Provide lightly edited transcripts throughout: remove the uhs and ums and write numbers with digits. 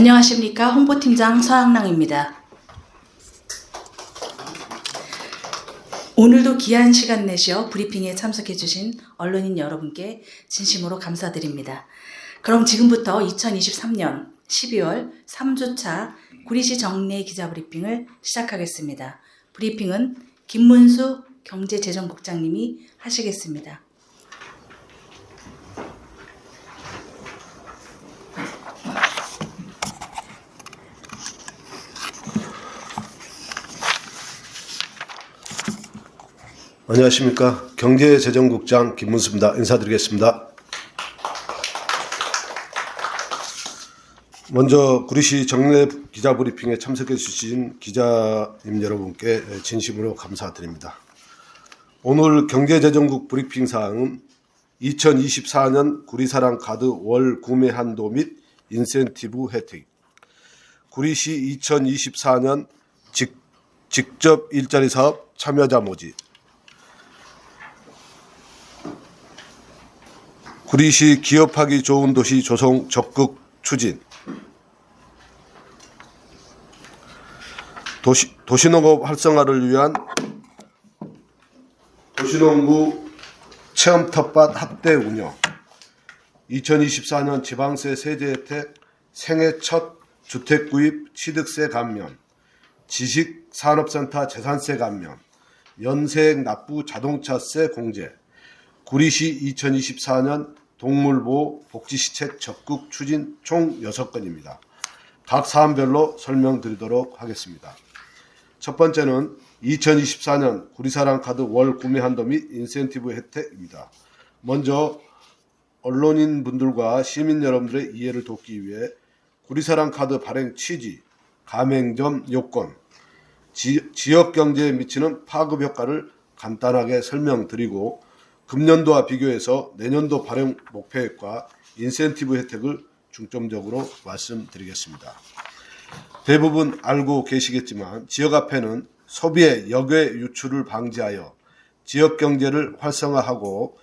안녕하십니까. 홍보팀장 서항랑입니다. 오늘도 귀한 시간 내셔 브리핑에 참석해 주신 언론인 여러분께 진심으로 감사드립니다. 그럼 지금부터 2023년 12월 3주차 구리시 정례 기자브리핑을 시작하겠습니다. 브리핑은 김문수 경제재정국장님이 하시겠습니다. 안녕하십니까. 경제재정국장 김문수입니다. 인사드리겠습니다. 먼저 구리시 정례 기자브리핑에 참석해 주신 기자님 여러분께 진심으로 감사드립니다. 오늘 경제재정국 브리핑 사항은 2024년 구리사랑 카드 월 구매 한도 및 인센티브 혜택, 구리시 2024년 직접 일자리 사업 참여자 모집, 구리시 기업하기 좋은 도시 조성 적극 추진, 도시농업 활성화를 위한 도시농구 체험 텃밭 확대 운영, 2024년 지방세 세제 혜택 생애 첫 주택 구입 취득세 감면, 지식산업센터 재산세 감면, 연세액 납부 자동차세 공제, 구리시 2024년 동물보호 복지시책 적극 추진 총 6건입니다. 각 사안별로 설명드리도록 하겠습니다. 첫 번째는 2024년 구리사랑 카드 월 구매 한도 및 인센티브 혜택입니다. 먼저 언론인분들과 시민 여러분들의 이해를 돕기 위해 구리사랑 카드 발행 취지, 가맹점 요건, 지역경제에 미치는 파급 효과를 간단하게 설명드리고 금년도와 비교해서 내년도 발행 목표액과 인센티브 혜택을 중점적으로 말씀드리겠습니다. 대부분 알고 계시겠지만 지역 화폐는 소비의 역외 유출을 방지하여 지역 경제를 활성화하고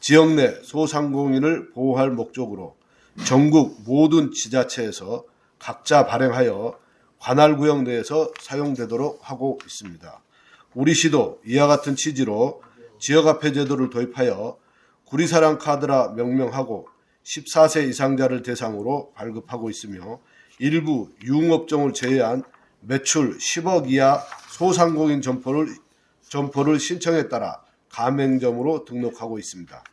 지역 내 소상공인을 보호할 목적으로 전국 모든 지자체에서 각자 발행하여 관할구역 내에서 사용되도록 하고 있습니다. 우리 시도 이와 같은 취지로 지역화폐 제도를 도입하여 구리사랑 카드라 명명하고 14세 이상자를 대상으로 발급하고 있으며 일부 유흥업종을 제외한 매출 10억 이하 소상공인 점포를 신청에 따라 가맹점으로 등록하고 있습니다.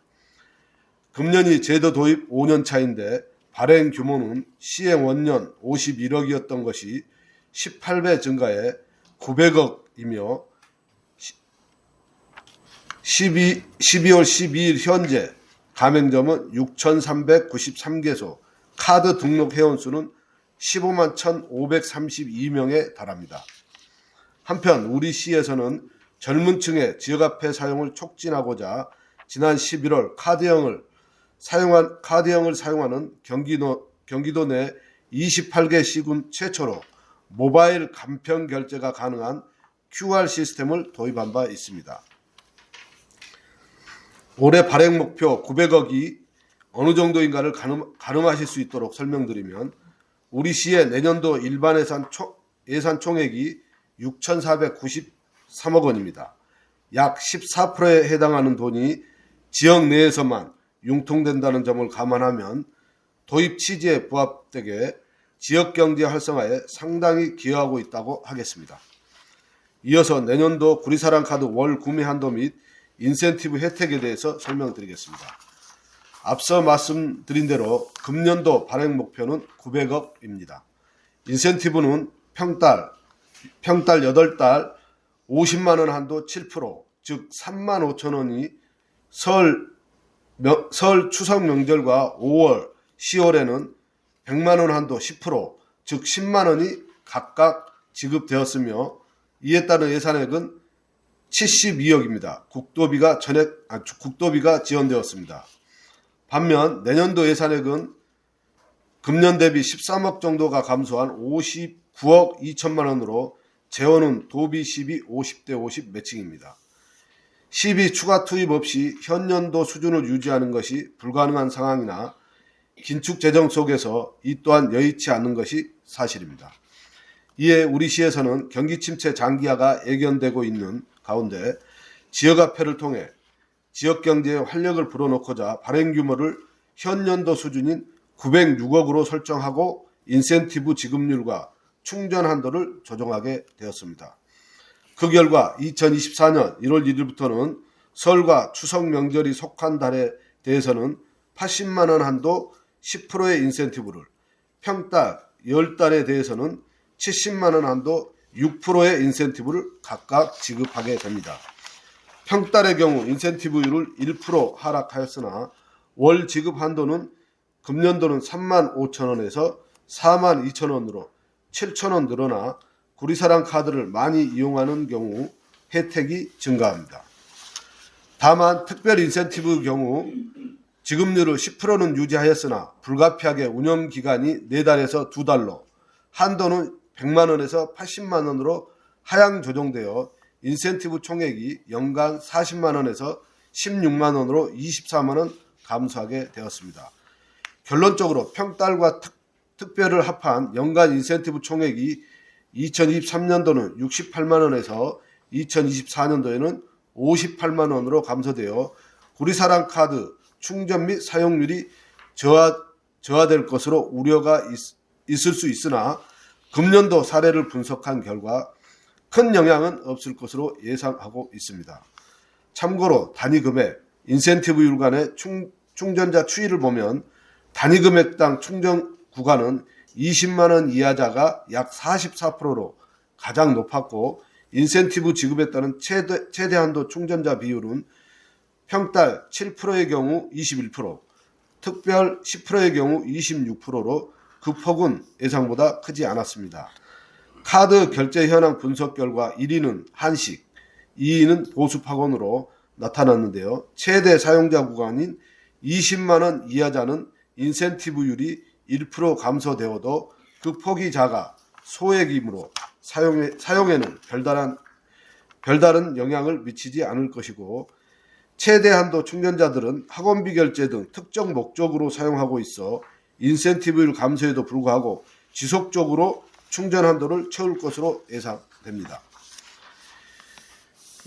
금년이 제도 도입 5년 차인데 발행 규모는 시행 원년 51억이었던 것이 18배 증가해 900억이며 12월 12일 현재 가맹점은 6,393개소, 카드 등록 회원수는 15만 1,532명에 달합니다. 한편 우리 시에서는 젊은 층의 지역화폐 사용을 촉진하고자 지난 11월 카드형을 사용하는 경기도 내 28개 시군 최초로 모바일 간편 결제가 가능한 QR 시스템을 도입한 바 있습니다. 올해 발행 목표 900억이 어느 정도인가를 가늠하실 수 있도록 설명드리면 우리 시의 내년도 일반 예산 총액이 6,493억 원입니다. 약 14%에 해당하는 돈이 지역 내에서만 융통된다는 점을 감안하면 도입 취지에 부합되게 지역경제 활성화에 상당히 기여하고 있다고 하겠습니다. 이어서 내년도 구리사랑 카드 월 구매 한도 및 인센티브 혜택에 대해서 설명드리겠습니다. 앞서 말씀드린 대로 금년도 발행 목표는 900억입니다. 인센티브는 평달 8달 50만 원 한도 7%, 즉 3만 5천 원이 설 추석 명절과 5월, 10월에는 100만 원 한도 10%, 즉 10만 원이 각각 지급되었으며 이에 따른 예산액은 72억입니다. 국도비가 지원되었습니다. 반면 내년도 예산액은 금년 대비 13억 정도가 감소한 59억 2천만 원으로 재원은 도비 12 50대 50 매칭입니다. 시비 추가 투입 없이 현년도 수준을 유지하는 것이 불가능한 상황이나 긴축 재정 속에서 이 또한 여의치 않는 것이 사실입니다. 이에 우리 시에서는 경기 침체 장기화가 예견되고 있는 가운데 지역화폐를 통해 지역 경제에 활력을 불어넣고자 발행 규모를 현 연도 수준인 906억으로 설정하고 인센티브 지급률과 충전 한도를 조정하게 되었습니다. 그 결과 2024년 1월 1일부터는 설과 추석 명절이 속한 달에 대해서는 80만 원 한도 10%의 인센티브를, 평달 10달에 대해서는 70만 원 한도 6%의 인센티브를 각각 지급하게 됩니다. 평달의 경우 인센티브율을 1% 하락하였으나 월 지급 한도는 금년도는 3만 5천 원에서 4만 2천 원으로 7천 원 늘어나 구리사랑 카드를 많이 이용하는 경우 혜택이 증가합니다. 다만 특별 인센티브 경우 지급률을 10%는 유지하였으나 불가피하게 운영기간이 4달에서 2달로 한도는 100만 원에서 80만 원으로 하향 조정되어 인센티브 총액이 연간 40만 원에서 16만 원으로 24만 원 감소하게 되었습니다. 결론적으로 평달과 특별을 합한 연간 인센티브 총액이 2023년도는 68만 원에서 2024년도에는 58만 원으로 감소되어 구리사랑 카드 충전 및 사용률이 저하될 것으로 우려가 있을 수 있으나 금년도 사례를 분석한 결과 큰 영향은 없을 것으로 예상하고 있습니다. 참고로 단위 금액, 인센티브율 간의 충전자 추이를 보면 단위 금액당 충전 구간은 20만 원 이하자가 약 44%로 가장 높았고 인센티브 지급에 따른 최대 한도 충전자 비율은 평달 7%의 경우 21%, 특별 10%의 경우 26%로 그 폭은 예상보다 크지 않았습니다. 카드 결제 현황 분석 결과 1위는 한식, 2위는 보수학원으로 나타났는데요. 최대 사용자 구간인 20만 원 이하자는 인센티브율이 1% 감소되어도 그 폭이 작아 소액이므로 사용에는 별다른 영향을 미치지 않을 것이고 최대 한도 충전자들은 학원비 결제 등 특정 목적으로 사용하고 있어 인센티브율 감소에도 불구하고 지속적으로 충전 한도를 채울 것으로 예상됩니다.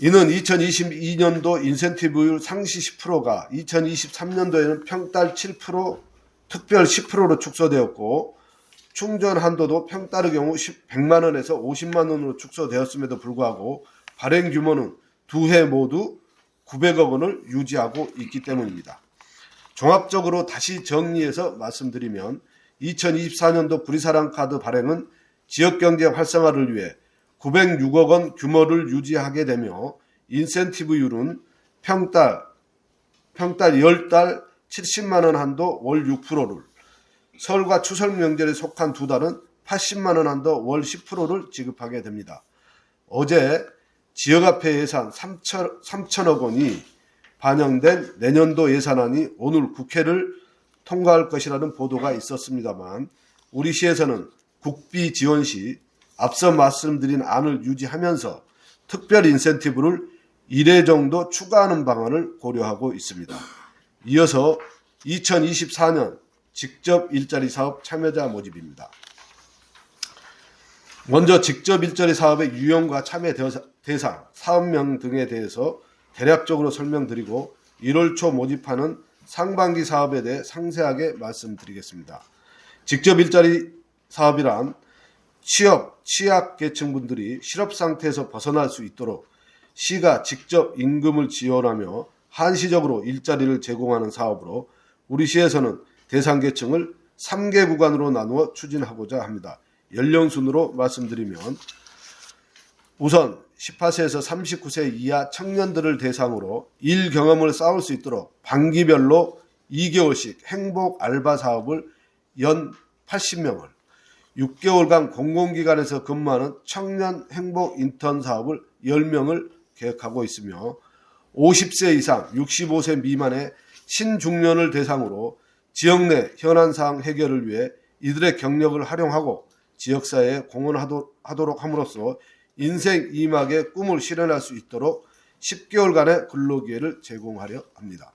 이는 2022년도 인센티브율 상시 10%가 2023년도에는 평달 7%, 특별 10%로 축소되었고 충전 한도도 평달의 경우 100만 원에서 50만 원으로 축소되었음에도 불구하고 발행 규모는 두 해 모두 900억 원을 유지하고 있기 때문입니다. 종합적으로 다시 정리해서 말씀드리면 2024년도 구리사랑 카드 발행은 지역경제 활성화를 위해 906억 원 규모를 유지하게 되며 인센티브율은 평달 10달 70만 원 한도 월 6%를, 설과 추석 명절에 속한 두 달은 80만 원 한도 월 10%를 지급하게 됩니다. 어제 지역화폐 예산 3천억 원이 반영된 내년도 예산안이 오늘 국회를 통과할 것이라는 보도가 있었습니다만 우리 시에서는 국비 지원 시 앞서 말씀드린 안을 유지하면서 특별 인센티브를 1회 정도 추가하는 방안을 고려하고 있습니다. 이어서 2024년 직접 일자리 사업 참여자 모집입니다. 먼저 직접 일자리 사업의 유형과 참여 대상, 사업명 등에 대해서 대략적으로 설명드리고 1월 초 모집하는 상반기 사업에 대해 상세하게 말씀드리겠습니다. 직접 일자리 사업이란 취약계층분들이 실업 상태에서 벗어날 수 있도록 시가 직접 임금을 지원하며 한시적으로 일자리를 제공하는 사업으로 우리 시에서는 대상계층을 3개 구간으로 나누어 추진하고자 합니다. 연령순으로 말씀드리면 우선 18세에서 39세 이하 청년들을 대상으로 일 경험을 쌓을 수 있도록 반기별로 2개월씩 행복 알바 사업을 연 80명을, 6개월간 공공기관에서 근무하는 청년 행복 인턴 사업을 10명을 계획하고 있으며 50세 이상 65세 미만의 신중년을 대상으로 지역 내 현안사항 해결을 위해 이들의 경력을 활용하고 지역사회에 공헌하도록 함으로써 인생 2막의 꿈을 실현할 수 있도록 10개월간의 근로기회를 제공하려 합니다.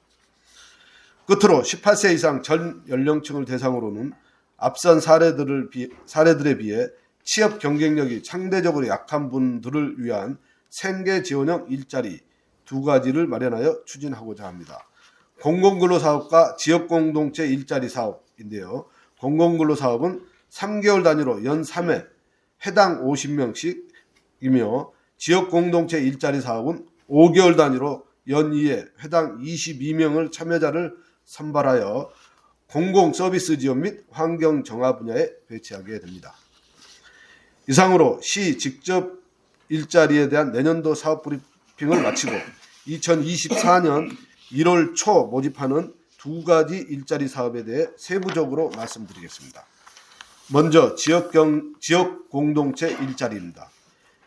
끝으로 18세 이상 전 연령층을 대상으로는 앞선 사례들에 비해 취업 경쟁력이 상대적으로 약한 분들을 위한 생계 지원형 일자리 두 가지를 마련하여 추진하고자 합니다. 공공근로사업과 지역공동체 일자리 사업인데요. 공공근로사업은 3개월 단위로 연 3회 해당 50명씩이며 지역공동체 일자리 사업은 5개월 단위로 연 2회 해당 22명을 참여자를 선발하여 공공서비스 지원 및 환경 정화 분야에 배치하게 됩니다. 이상으로 시 직접 일자리에 대한 내년도 사업 브리핑을 마치고 2024년 1월 초 모집하는 두 가지 일자리 사업에 대해 세부적으로 말씀드리겠습니다. 먼저 지역 공동체 일자리입니다.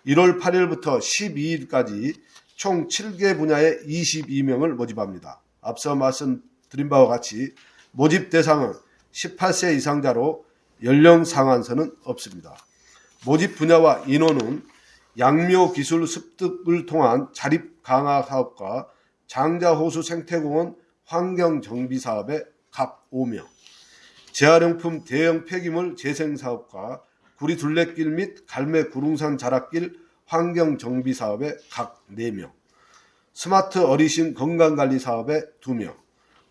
1월 8일부터 12일까지 총 7개 분야의 22명을 모집합니다. 앞서 말씀드린 바와 같이 모집 대상은 18세 이상자로 연령 상한선은 없습니다. 모집 분야와 인원은 양묘 기술 습득을 통한 자립 강화 사업과 장자호수 생태공원 환경 정비 사업에 각 5명, 재활용품 대형 폐기물 재생 사업과 구리 둘레길 및 갈매 구릉산 자락길 환경 정비 사업에 각 4명, 스마트 어르신 건강관리 사업에 2명,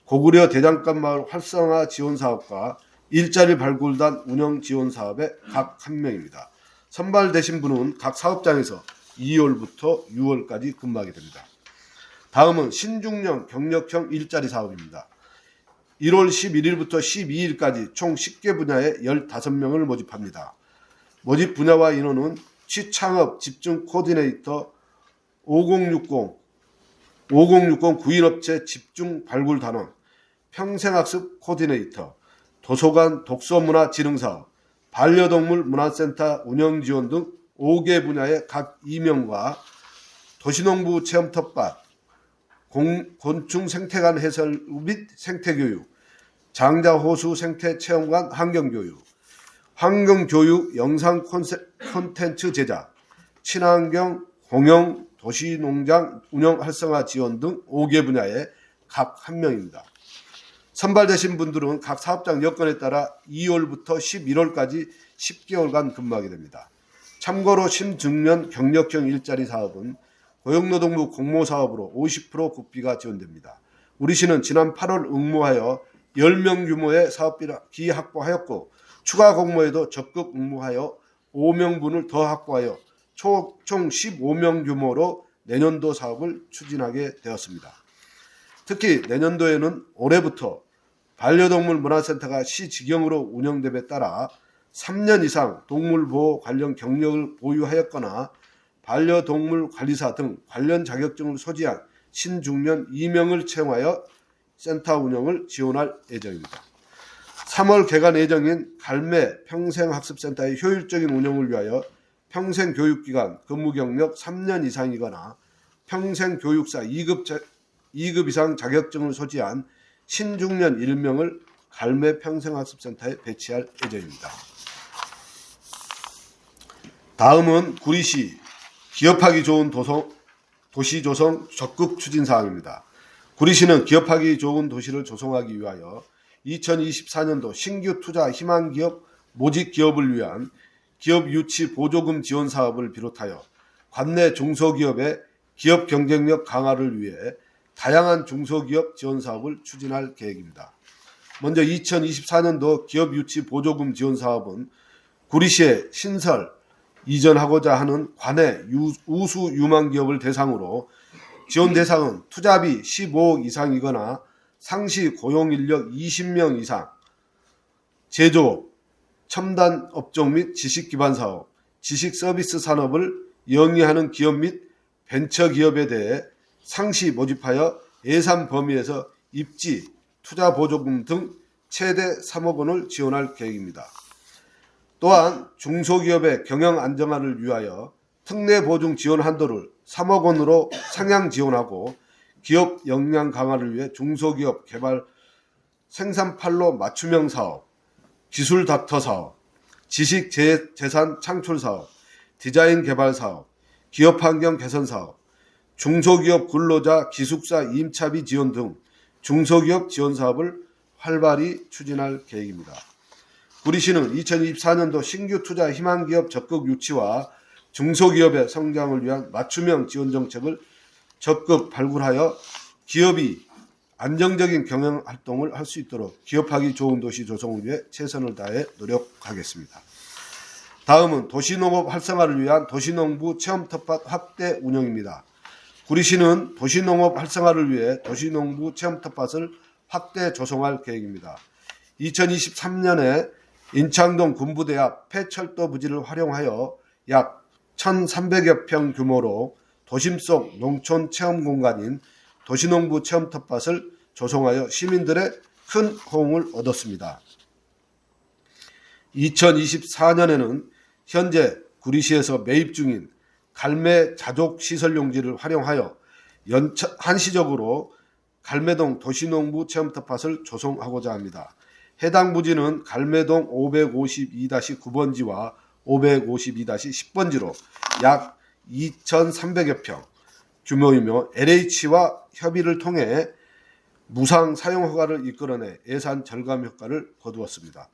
고구려 대장간 마을 활성화 지원 사업과 일자리 발굴단 운영 지원 사업에 각 1명입니다. 선발되신 분은 각 사업장에서 2월부터 6월까지 근무하게 됩니다. 다음은 신중년 경력형 일자리 사업입니다. 1월 11일부터 12일까지 총 10개 분야에 15명을 모집합니다. 모집 분야와 인원은 취창업 집중 코디네이터 5060 구인업체 집중 발굴 단원, 평생학습 코디네이터, 도서관 독서문화 진흥사업, 반려동물 문화센터 운영 지원 등 5개 분야의 각 2명과 도시농부 체험 텃밭, 곤충 생태관 해설 및 생태교육, 장자호수 생태체험관 환경교육, 환경교육 영상 콘텐츠 제작, 친환경 공영 도시농장 운영 활성화 지원 등 5개 분야에 각 1명입니다. 선발되신 분들은 각 사업장 여건에 따라 2월부터 11월까지 10개월간 근무하게 됩니다. 참고로 신중년 경력형 일자리 사업은 고용노동부 공모사업으로 50% 국비가 지원됩니다. 우리 시는 지난 8월 응모하여 10명 규모의 사업비 확보하였고 추가 공모에도 적극 응모하여 5명분을 더 확보하여 총 15명 규모로 내년도 사업을 추진하게 되었습니다. 특히 내년도에는 올해부터 반려동물 문화센터가 시 직영으로 운영됨에 따라 3년 이상 동물보호 관련 경력을 보유하였거나 반려동물 관리사 등 관련 자격증을 소지한 신중년 2명을 채용하여 센터 운영을 지원할 예정입니다. 3월 개관 예정인 갈매 평생학습센터의 효율적인 운영을 위하여 평생교육기관 근무 경력 3년 이상이거나 평생교육사 2급 이상 자격증을 소지한 신중년 1명을 갈매 평생학습센터에 배치할 예정입니다. 다음은 구리시 기업하기 좋은 도시 조성 적극 추진 사항입니다. 구리시는 기업하기 좋은 도시를 조성하기 위하여 2024년도 신규 투자 희망 기업 모집 기업을 위한 기업 유치 보조금 지원 사업을 비롯하여 관내 중소기업의 기업 경쟁력 강화를 위해 다양한 중소기업 지원 사업을 추진할 계획입니다. 먼저 2024년도 기업 유치 보조금 지원 사업은 구리시에 신설, 이전하고자 하는 관내 우수 유망 기업을 대상으로 지원 대상은 투자비 15억 이상이거나 상시 고용인력 20명 이상, 제조업, 첨단 업종 및 지식기반사업, 지식서비스 산업을 영위하는 기업 및 벤처기업에 대해 상시 모집하여 예산 범위에서 입지, 투자 보조금 등 최대 3억 원을 지원할 계획입니다. 또한 중소기업의 경영 안정화를 위하여 특례 보증 지원 한도를 3억 원으로 상향 지원하고 기업 역량 강화를 위해 중소기업 개발 생산판로 맞춤형 사업, 기술 닥터 사업, 지식 재산 창출 사업, 디자인 개발 사업, 기업 환경 개선 사업, 중소기업 근로자 기숙사 임차비 지원 등 중소기업 지원 사업을 활발히 추진할 계획입니다. 구리시는 2024년도 신규 투자 희망기업 적극 유치와 중소기업의 성장을 위한 맞춤형 지원 정책을 적극 발굴하여 기업이 안정적인 경영 활동을 할 수 있도록 기업하기 좋은 도시 조성을 위해 최선을 다해 노력하겠습니다. 다음은 도시농업 활성화를 위한 도시농부 체험 텃밭 확대 운영입니다. 구리시는 도시농업 활성화를 위해 도시농부 체험 텃밭을 확대 조성할 계획입니다. 2023년에 인창동 군부대 앞 폐철도 부지를 활용하여 약 1,300여 평 규모로 도심 속 농촌 체험 공간인 도시농부 체험 텃밭을 조성하여 시민들의 큰 호응을 얻었습니다. 2024년에는 현재 구리시에서 매입 중인 갈매 자족 시설 용지를 활용하여 한시적으로 갈매동 도시농부 체험 텃밭을 조성하고자 합니다. 해당 부지는 갈매동 552-9번지와 552-10번지로 약 2,300여 평 규모이며 LH와 협의를 통해 무상 사용 허가를 이끌어내 예산 절감 효과를 거두었습니다.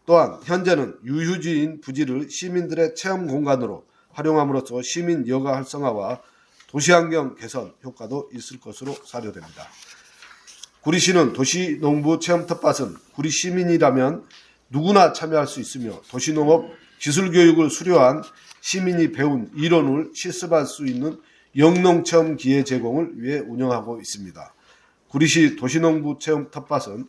또한 현재는 유휴지인 부지를 시민들의 체험 공간으로 활용함으로써 시민 여가 활성화와 도시환경 개선 효과도 있을 것으로 사료됩니다. 구리시는 도시농부 체험 텃밭은 구리 시민이라면 누구나 참여할 수 있으며 도시농업 기술교육을 수료한 시민이 배운 이론을 실습할 수 있는 영농체험 기회 제공을 위해 운영하고 있습니다. 구리시 도시농부 체험 텃밭은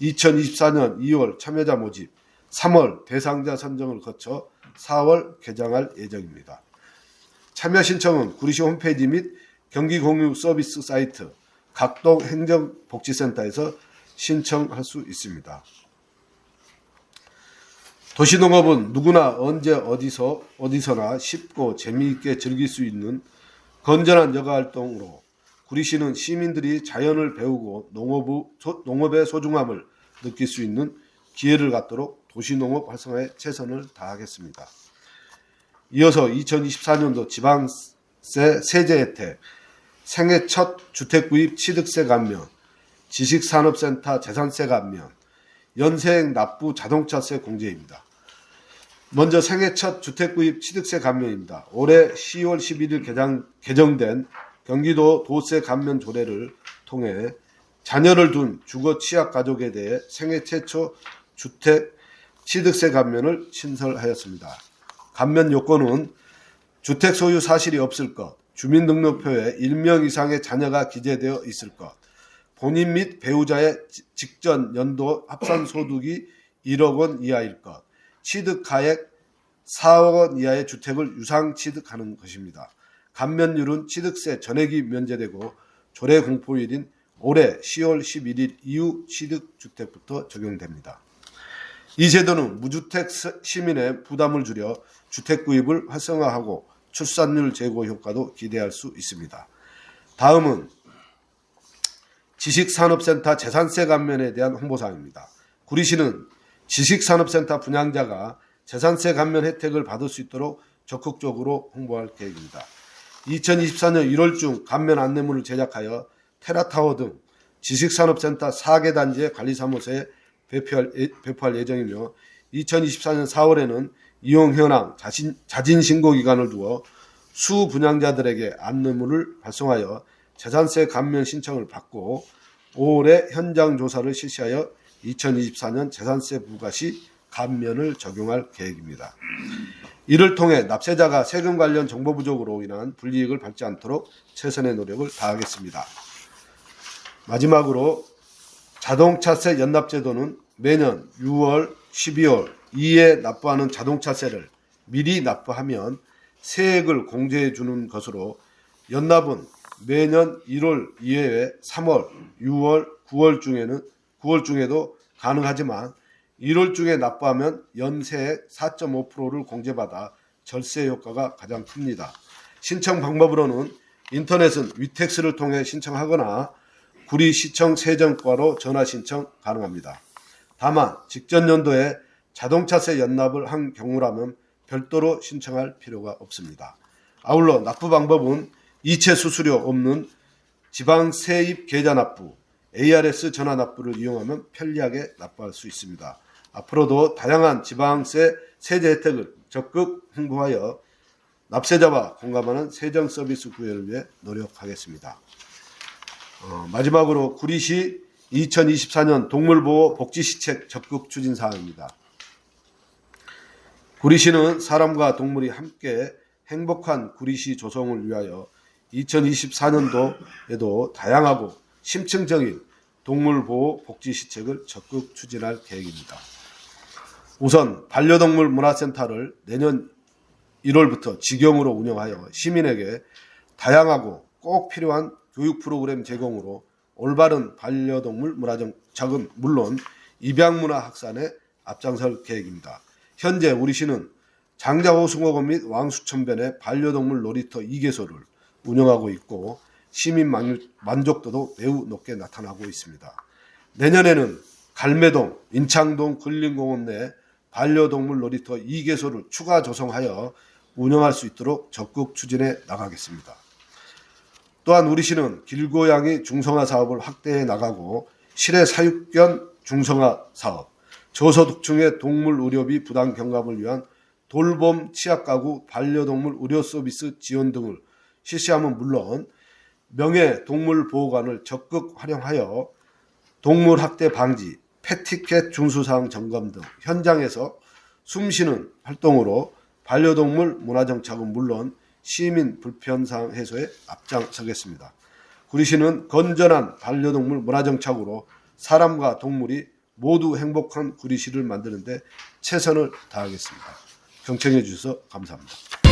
2024년 2월 참여자 모집, 3월 대상자 선정을 거쳐 4월 개장할 예정입니다. 참여 신청은 구리시 홈페이지 및 경기공유 서비스 사이트 각동 행정복지센터에서 신청할 수 있습니다. 도시농업은 누구나 언제 어디서나 쉽고 재미있게 즐길 수 있는 건전한 여가활동으로 구리시는 시민들이 자연을 배우고 농업의 소중함을 느낄 수 있는 기회를 갖도록 도시농업 활성화에 최선을 다하겠습니다. 이어서 2024년도 지방세 세제 혜택, 생애 첫 주택구입 취득세 감면, 지식산업센터 재산세 감면, 연세액 납부 자동차세 공제입니다. 먼저 생애 첫 주택구입 취득세 감면입니다. 올해 10월 11일 개정된 경기도 도세 감면 조례를 통해 자녀를 둔 주거 취약 가족에 대해 생애 최초 주택 취득세 감면을 신설하였습니다. 감면 요건은 주택 소유 사실이 없을 것, 주민등록표에 1명 이상의 자녀가 기재되어 있을 것, 본인 및 배우자의 직전 연도 합산 소득이 1억 원 이하일 것, 취득가액 4억 원 이하의 주택을 유상 취득하는 것입니다. 감면율은 취득세 전액이 면제되고 조례 공포일인 올해 10월 11일 이후 취득주택부터 적용됩니다. 이 제도는 무주택 시민의 부담을 줄여 주택 구입을 활성화하고 출산율 제고 효과도 기대할 수 있습니다. 다음은 지식산업센터 재산세 감면에 대한 홍보사항입니다. 구리시는 지식산업센터 분양자가 재산세 감면 혜택을 받을 수 있도록 적극적으로 홍보할 계획입니다. 2024년 1월 중 감면 안내문을 제작하여 테라타워 등 지식산업센터 4개 단지의 관리사무소에 배포할 예정이며 2024년 4월에는 이용 현황 자진 신고 기간을 두어 수 분양자들에게 안내문을 발송하여 재산세 감면 신청을 받고 5월에 현장 조사를 실시하여 2024년 재산세 부과 시 감면을 적용할 계획입니다. 이를 통해 납세자가 세금 관련 정보 부족으로 인한 불이익을 받지 않도록 최선의 노력을 다하겠습니다. 마지막으로 자동차세 연납제도는 매년 6월, 12월 2회 납부하는 자동차세를 미리 납부하면 세액을 공제해 주는 것으로 연납은 매년 1월 2회에 3월, 6월, 9월 중에도 가능하지만 1월 중에 납부하면 연세액 4.5%를 공제받아 절세 효과가 가장 큽니다. 신청 방법으로는 인터넷은 위택스를 통해 신청하거나 구리시청 세정과로 전화 신청 가능합니다. 다만 직전 연도에 자동차세 연납을 한 경우라면 별도로 신청할 필요가 없습니다. 아울러 납부 방법은 이체 수수료 없는 지방세입 계좌 납부, ARS 전화 납부를 이용하면 편리하게 납부할 수 있습니다. 앞으로도 다양한 지방세 세제 혜택을 적극 홍보하여 납세자와 공감하는 세정 서비스 구현을 위해 노력하겠습니다. 마지막으로 구리시 2024년 동물보호 복지시책 적극 추진 사항입니다. 구리시는 사람과 동물이 함께 행복한 구리시 조성을 위하여 2024년도에도 다양하고 심층적인 동물보호 복지시책을 적극 추진할 계획입니다. 우선 반려동물 문화센터를 내년 1월부터 직영으로 운영하여 시민에게 다양하고 꼭 필요한 교육 프로그램 제공으로 올바른 반려동물 문화정착은 물론 입양문화 확산에 앞장설 계획입니다. 현재 우리 시는 장자호숭어곤 및 왕수천변의 반려동물 놀이터 2개소를 운영하고 있고 시민 만족도도 매우 높게 나타나고 있습니다. 내년에는 갈매동, 인창동 근린공원 내 반려동물 놀이터 2개소를 추가 조성하여 운영할 수 있도록 적극 추진해 나가겠습니다. 또한 우리 시는 길고양이 중성화 사업을 확대해 나가고 실외 사육견 중성화 사업, 저소득층의 동물 의료비 부담 경감을 위한 돌봄 취약가구 반려동물 의료 서비스 지원 등을 실시함은 물론 명예동물보호관을 적극 활용하여 동물학대 방지, 펫티켓 준수사항 점검 등 현장에서 숨쉬는 활동으로 반려동물 문화정착은 물론 시민 불편사항 해소에 앞장서겠습니다. 구리시는 건전한 반려동물 문화정착으로 사람과 동물이 모두 행복한 구리시를 만드는 데 최선을 다하겠습니다. 경청해 주셔서 감사합니다.